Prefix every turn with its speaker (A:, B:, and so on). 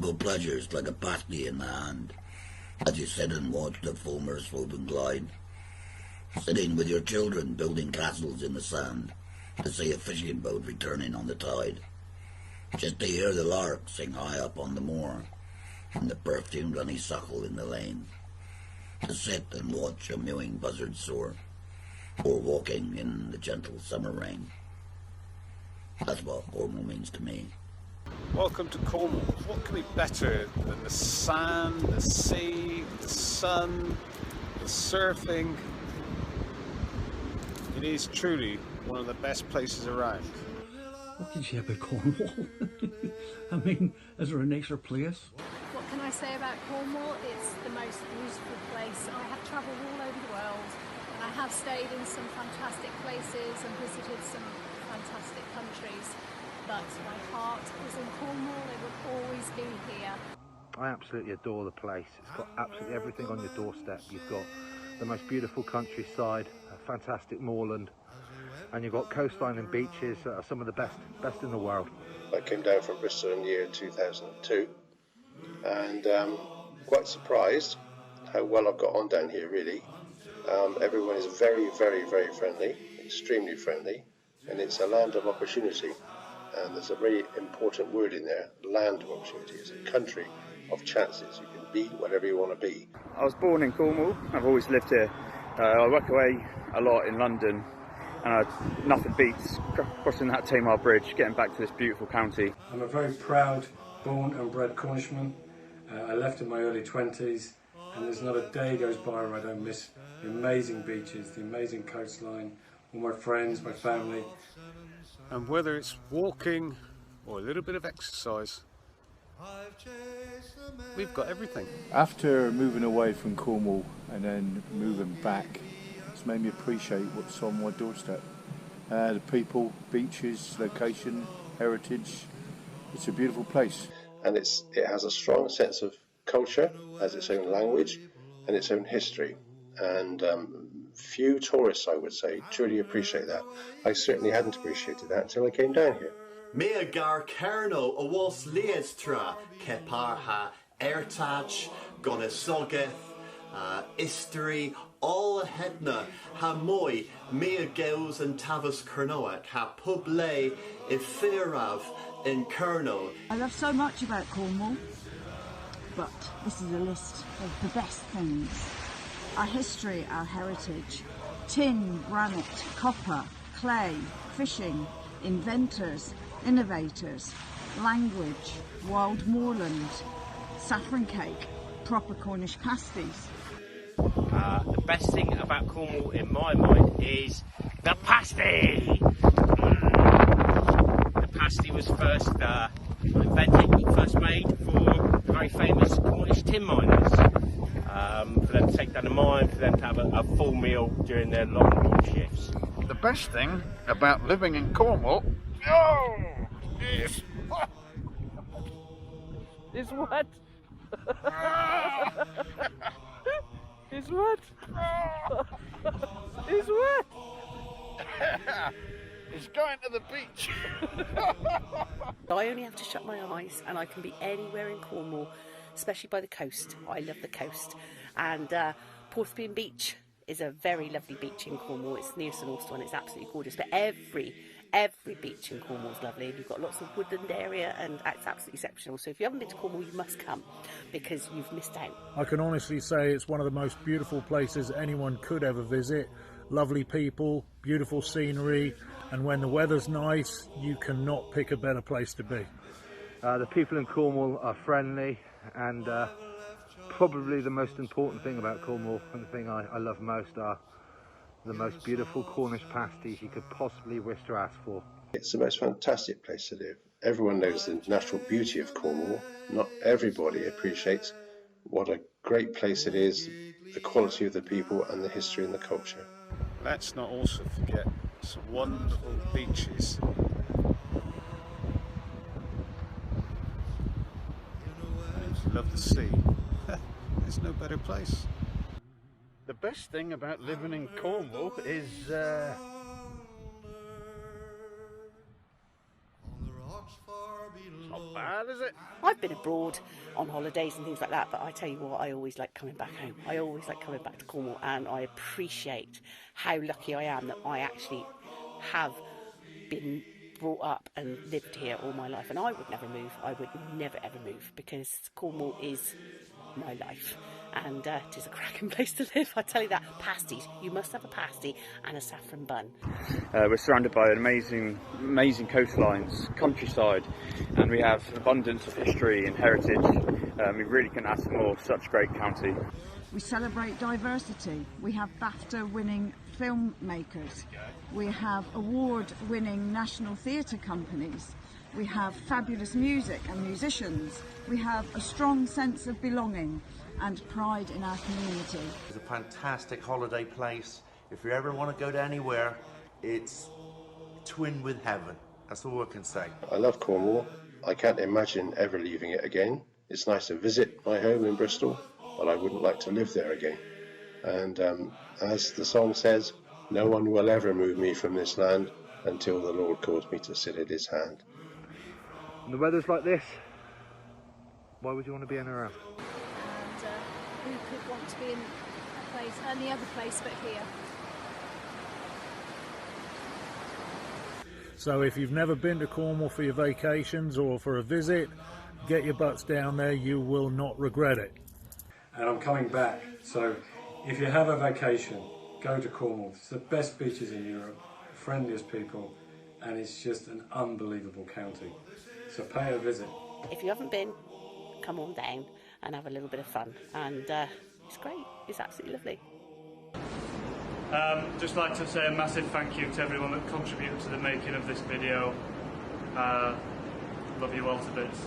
A: simple pleasures like a pasty in the hand, as you sit and watch the foamers float and glide, sitting with your children building castles in the sand, to see a fishing boat returning on the tide, just to hear the lark sing high up on the moor, and the perfumed honeysuckle in the lane, to sit and watch a mewing buzzard soar, or walking in the gentle summer rain. That's what Cornwall means to me.
B: Welcome to Cornwall. What can be better than the sand, the sea, the sun, the surfing? It is truly one of the best places around.
C: What can you say about Cornwall? I mean, is there a nicer place?
D: What can I say about Cornwall? It's the most beautiful place. I have travelled all over the world, and I have stayed in some fantastic places and visited some fantastic countries, but my heart is in Cornwall. It will always be here.
E: I absolutely adore the place. It's got absolutely everything on your doorstep. You've got the most beautiful countryside, a fantastic moorland, and you've got coastline and beaches that are some of the best in the world.
F: I came down from Bristol in the year 2002, and quite surprised how well I've got on down here, really. Everyone is very, very, very friendly, extremely friendly, and it's a land of opportunity. And there's a very important word in there, land of opportunity. It's a country of chances. You can be whatever you want to be.
G: I was born in Cornwall. I've always lived here. I work away a lot in London, and nothing beats crossing that Tamar Bridge, getting back to this beautiful county.
H: I'm a very proud, born and bred Cornishman. I left in my early 20s, and there's not a day goes by where I don't miss the amazing beaches, the amazing coastline, all my friends, my family.
B: And whether it's walking or a little bit of exercise, we've got everything.
I: After moving away from Cornwall and then moving back, it's made me appreciate what's on my doorstep. The people, beaches, location, heritage. It's a beautiful place.
F: And it has a strong sense of culture, has its own language and its own history. And few tourists, I would say, truly appreciate that. I certainly hadn't appreciated that until I came down here.
J: Mea gar Kernow a was leestra keparha ertach gonesogeth history all hedna ha moi mea gels and tavus Kernowick ha puble ifirav in Kernow.
K: I love so much about Cornwall, but this is a list of the best things. Our history, our heritage, tin, granite, copper, clay, fishing, inventors, innovators, language, wild moorland, saffron cake, proper Cornish pasties.
L: The best thing about Cornwall in my mind is the pasty! The pasty was first made for the very famous Cornish tin miners. For them to take down the mine, for them to have a full meal during their long shifts.
M: The best thing about living in Cornwall is...
L: Is what? Is what? Is what?
M: It's going to the beach.
N: I only have to shut my eyes and I can be anywhere in Cornwall, especially by the coast. I love the coast. And Porthbyn Beach is a very lovely beach in Cornwall. It's near St Austell and it's absolutely gorgeous. But every beach in Cornwall is lovely. You've got lots of woodland area and it's absolutely exceptional. So if you haven't been to Cornwall, you must come because you've missed out.
O: I can honestly say it's one of the most beautiful places anyone could ever visit. Lovely people, beautiful scenery, and when the weather's nice, you cannot pick a better place to be.
E: The people in Cornwall are friendly, and probably the most important thing about Cornwall, and the thing I love most, are the most beautiful Cornish pasties you could possibly wish to ask for.
F: It's the most fantastic place to live. Everyone knows the natural beauty of Cornwall. Not everybody appreciates what a great place it is, the quality of the people and the history and the culture.
B: Let's not also forget some wonderful beaches. And if you love the sea, there's no better place.
M: The best thing about living in Cornwall is it's not
G: bad, is it?
N: I've been abroad on holidays and things like that, but I tell you what, I always like coming back home. I always like coming back to Cornwall, and I appreciate how lucky I am that I actually have been brought up and lived here all my life. And I would never move. I would never ever move, because Cornwall is my life, and it is a cracking place to live. I tell you that. Pasties, you must have a pasty and a saffron bun.
G: We're surrounded by amazing coastlines, countryside, and we have abundance of history and heritage. We really can ask for more. Such a great county.
K: We celebrate diversity. We have BAFTA-winning filmmakers. We have award-winning national theatre companies. We have fabulous music and musicians. We have a strong sense of belonging and pride in our community.
P: It's a fantastic holiday place. If you ever want to go to anywhere, it's twin with heaven. That's all I can say.
F: I love Cornwall. I can't imagine ever leaving it again. It's nice to visit my home in Bristol, but I wouldn't like to live there again. And as the song says, no one will ever move me from this land until the Lord calls me to sit at his hand.
E: And the weather's like this, why would you want to be anywhere else?
D: And who could want to be in a place, any other place but here?
O: So if you've never been to Cornwall for your vacations or for a visit, get your butts down there, you will not regret it.
H: And I'm coming back, so if you have a vacation, go to Cornwall. It's the best beaches in Europe, friendliest people, and it's just an unbelievable county. So pay a visit.
N: If you haven't been, come on down and have a little bit of fun. And it's great. It's absolutely lovely.
Q: Just like to say a massive thank you to everyone that contributed to the making of this video. Love you all to bits.